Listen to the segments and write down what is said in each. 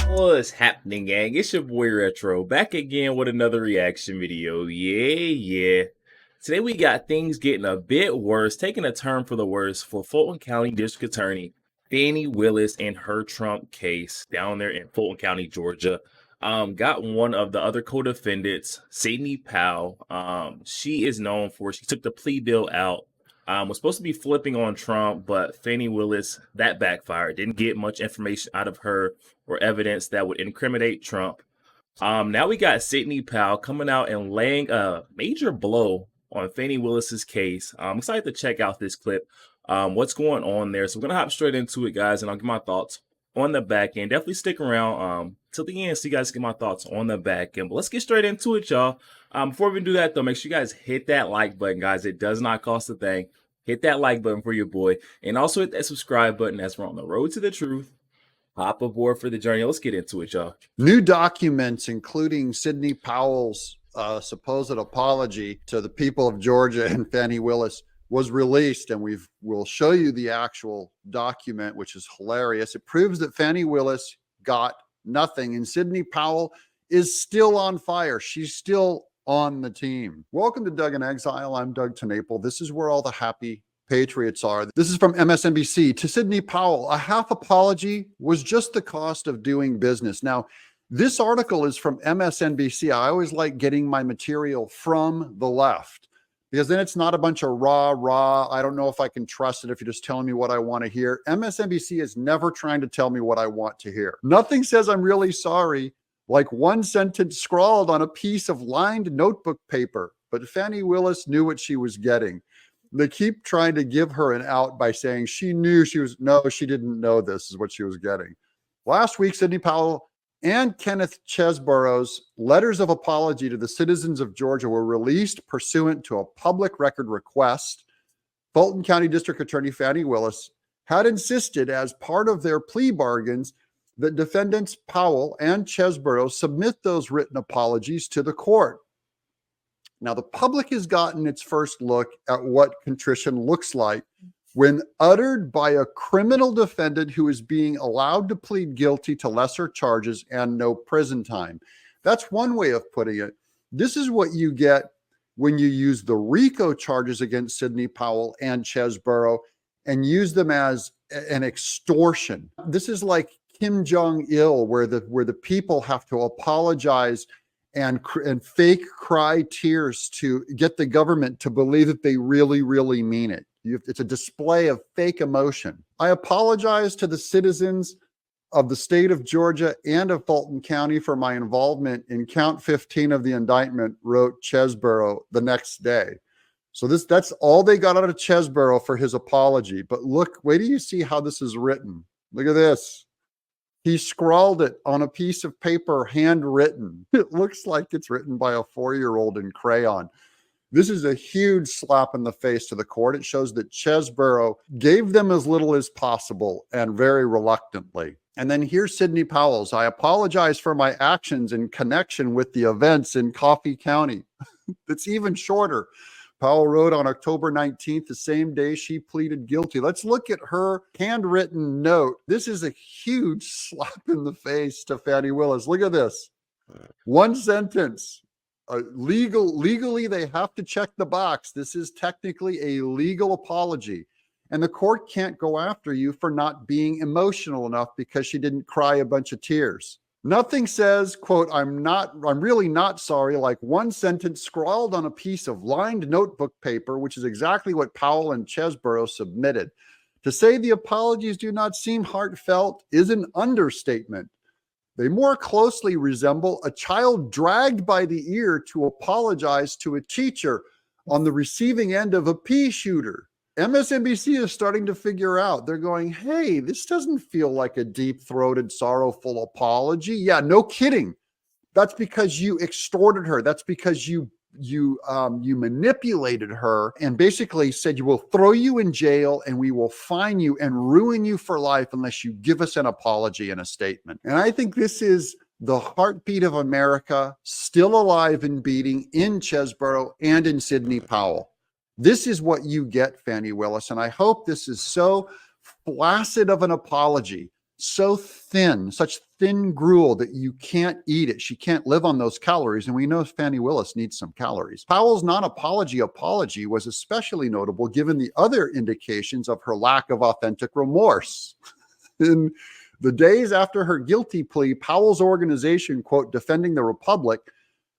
What's happening, gang? It's your boy Retro back again with another reaction video. Yeah. Today we got things getting a bit worse, taking a turn for the worse for Fulton County District Attorney Fani Willis and her Trump case down there in Fulton County, Georgia. Got one of the other co-defendants, Sidney Powell. She is known for, she took the plea deal out. Was supposed to be flipping on Trump, but Fani Willis, that backfired. Didn't get much information out of her or evidence that would incriminate Trump. Now we got Sidney Powell coming out and laying a major blow on Fani Willis's case. I'm excited to check out this clip. What's going on there? So we're gonna hop straight into it, guys, and I'll give my thoughts on the back end. Definitely stick around till the end so you guys get my thoughts on the back end. But let's get straight into it, y'all. Before we do that, though, make sure you guys hit that like button, guys. It does not cost a thing. Hit that like button for your boy, and also hit that subscribe button as we're on the road to the truth. Hop aboard for the journey. Let's get into it, y'all. New documents, including Sidney Powell's supposed apology to the people of Georgia and Fani Willis, was released, and we'll show you the actual document, which is hilarious. It proves that Fani Willis got nothing, and Sidney Powell is still on fire. She's still on the team. Welcome to Doug in Exile. I'm Doug TenNapel. This is where all the happy patriots are. This is from MSNBC. To Sidney Powell, a half apology was just the cost of doing business. Now, this article is from MSNBC. I always like getting my material from the left, because then it's not a bunch of rah. I don't know if I can trust it if you're just telling me what I want to hear. MSNBC is never trying to tell me what I want to hear. Nothing says I'm really sorry like one sentence scrawled on a piece of lined notebook paper. But Fani Willis knew what she was getting. They keep trying to give her an out by saying she knew she was, no, she didn't know this is what she was getting. Last week, Sidney Powell and Kenneth Cheseborough's letters of apology to the citizens of Georgia were released pursuant to a public record request. Fulton County District Attorney Fani Willis had insisted, as part of their plea bargains, that defendants Powell and Cheseborough submit those written apologies to the court. Now, the public has gotten its first look at what contrition looks like when uttered by a criminal defendant who is being allowed to plead guilty to lesser charges and no prison time. That's one way of putting it. This is what you get when you use the RICO charges against Sidney Powell and Cheseborough and use them as an extortion. This is like Kim Jong-il, where the people have to apologize and fake cry tears to get the government to believe that they really mean it. It's a display of fake emotion. I apologize to the citizens of the state of Georgia and of Fulton County for my involvement in count 15 of the indictment, wrote Cheseborough the next day. So that's all they got out of Cheseborough for his apology. But look, wait till you see how this is written. Look at this. He scrawled it on a piece of paper, handwritten. It looks like it's written by a 4-year-old in crayon. This is a huge slap in the face to the court. It shows that Cheseborough gave them as little as possible and very reluctantly. And then here's Sidney Powell's. I apologize for my actions in connection with the events in Coffee County. It's even shorter. Powell wrote on October 19th, the same day she pleaded guilty. Let's look at her handwritten note. This is a huge slap in the face to Fani Willis. Look at this. One sentence. Legally, they have to check the box. This is technically a legal apology. And the court can't go after you for not being emotional enough because she didn't cry a bunch of tears. Nothing says, quote, I'm really not sorry, like one sentence scrawled on a piece of lined notebook paper, which is exactly what Powell and Cheseborough submitted. To say the apologies do not seem heartfelt is an understatement. They more closely resemble a child dragged by the ear to apologize to a teacher on the receiving end of a pea shooter. MSNBC is starting to figure out. They're going, hey, this doesn't feel like a deep-throated, sorrowful apology. Yeah, no kidding. That's because you extorted her. That's because you manipulated her and basically said you will throw you in jail and we will fine you and ruin you for life unless you give us an apology and a statement. And I think this is the heartbeat of America, still alive and beating in Cheseborough and in Sidney Powell. This is what you get, Fani Willis. And I hope this is so flaccid of an apology, so thin, such thin gruel that you can't eat it. She can't live on those calories. And we know Fani Willis needs some calories. Powell's non-apology apology was especially notable given the other indications of her lack of authentic remorse. In the days after her guilty plea, Powell's organization, quote, Defending the Republic,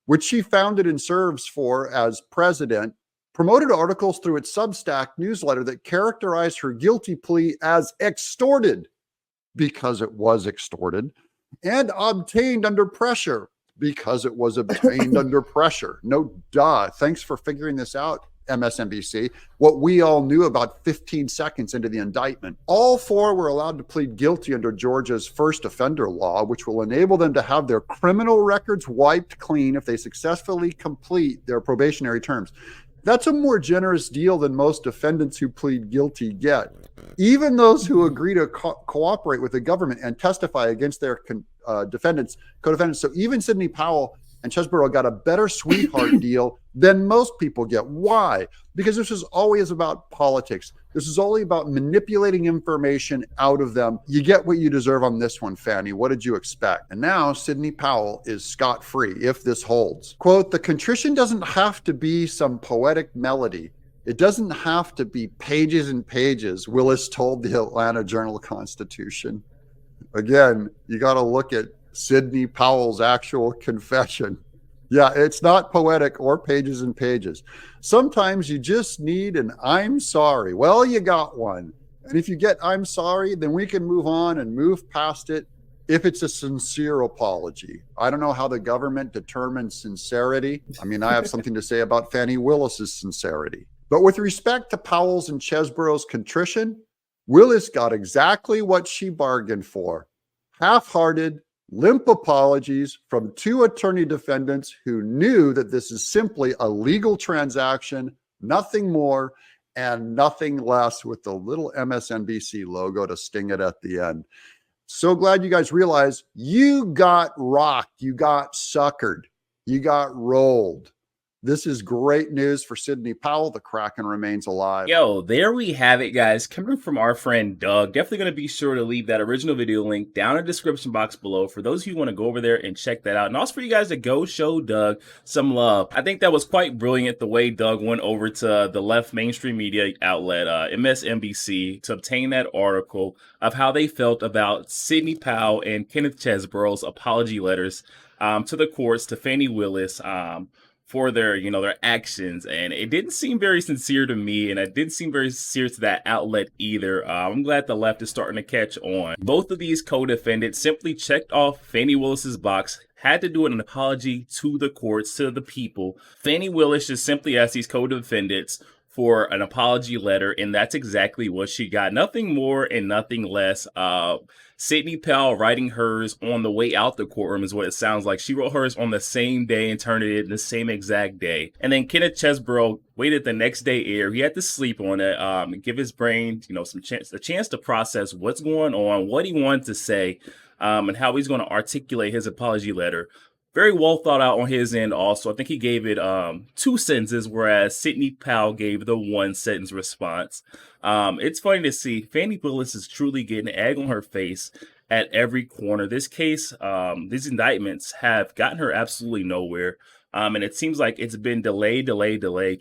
which she founded and serves for as president, promoted articles through its Substack newsletter that characterized her guilty plea as extorted, because it was extorted, and obtained under pressure, because it was obtained under pressure. No duh. Thanks for figuring this out, MSNBC. What we all knew about 15 seconds into the indictment. All four were allowed to plead guilty under Georgia's first offender law, which will enable them to have their criminal records wiped clean if they successfully complete their probationary terms. That's a more generous deal than most defendants who plead guilty get. Even those who agree to cooperate with the government and testify against their co-defendants. So even Sidney Powell and Chesborough got a better sweetheart deal than most people get. Why? Because this is always about politics. This is only about manipulating information out of them. You get what you deserve on this one, Fani. What did you expect? And now Sidney Powell is scot-free if this holds. Quote, the contrition doesn't have to be some poetic melody. It doesn't have to be pages and pages, Willis told the Atlanta Journal-Constitution. Again, you got to look at Sidney Powell's actual confession. Yeah, it's not poetic or pages and pages. Sometimes you just need an I'm sorry. Well, you got one. And if you get I'm sorry, then we can move on and move past it if it's a sincere apology. I don't know how the government determines sincerity. I mean, I have something to say about Fani Willis's sincerity. But with respect to Powell's and Chesborough's contrition, Willis got exactly what she bargained for. Half-hearted, limp apologies from two attorney defendants who knew that this is simply a legal transaction, nothing more and nothing less, with the little MSNBC logo to sting it at the end. So glad you guys realize you got rocked, you got suckered, you got rolled. This is great news for Sidney Powell. The Kraken remains alive. Yo, there we have it, guys. Coming from our friend Doug. Definitely going to be sure to leave that original video link down in the description box below for those of you who want to go over there and check that out. And also for you guys to go show Doug some love. I think that was quite brilliant the way Doug went over to the left mainstream media outlet, MSNBC, to obtain that article of how they felt about Sidney Powell and Kenneth Chesborough's apology letters to the courts, to Fani Willis, for their, their actions. And it didn't seem very sincere to me, and it didn't seem very sincere to that outlet either. I'm glad the left is starting to catch on. Both of these co-defendants simply checked off Fani Willis's box, had to do an apology to the courts, to the people. Fani Willis just simply asked these co-defendants for an apology letter, and that's exactly what she got. Nothing more and nothing less. Sidney Powell writing hers on the way out the courtroom is what it sounds like. She wrote hers on the same day and turned it in the same exact day. And then Kenneth Chesborough waited the next day air. He had to sleep on it, and give his brain, a chance to process what's going on, what he wanted to say, and how he's going to articulate his apology letter. Very well thought out on his end also. I think he gave it 2 sentences, whereas Sidney Powell gave the 1-sentence response. It's funny to see Fani Willis is truly getting egg on her face at every corner. This case, these indictments have gotten her absolutely nowhere. And it seems like it's been delayed.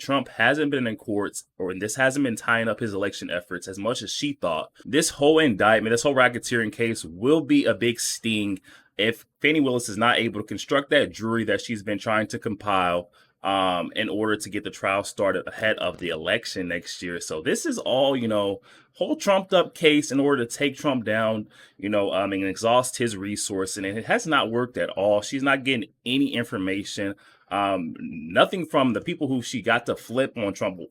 Trump hasn't been in courts, or this hasn't been tying up his election efforts as much as she thought. This whole indictment, this whole racketeering case will be a big sting if Fani Willis is not able to construct that jury that she's been trying to compile in order to get the trial started ahead of the election next year. So this is all, whole trumped up case in order to take Trump down, and exhaust his resource. And it has not worked at all. She's not getting any information. Nothing from the people who she got to flip on Trump.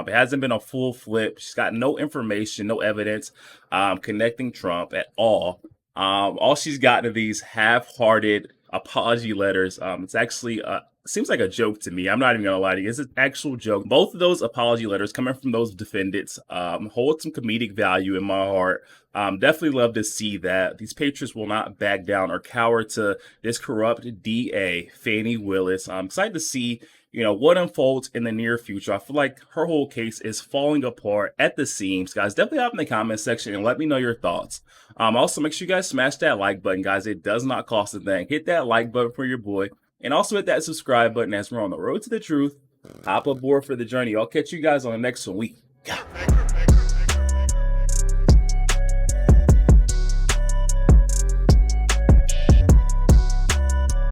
It hasn't been a full flip. She's got no information, no evidence connecting Trump at all. All she's gotten are these half-hearted apology letters. It's actually seems like a joke to me. I'm not even gonna lie to you. It's an actual joke. Both of those apology letters coming from those defendants hold some comedic value in my heart. Definitely love to see that. These patriots will not back down or cower to this corrupt DA, Fani Willis. I'm excited to see, what unfolds in the near future. I feel like her whole case is falling apart at the seams, guys. Definitely hop in the comment section and let me know your thoughts. Also, make sure you guys smash that like button, guys. It does not cost a thing. Hit that like button for your boy, and also hit that subscribe button as we're on the road to the truth. Hop aboard for the journey. I'll catch you guys on the next one.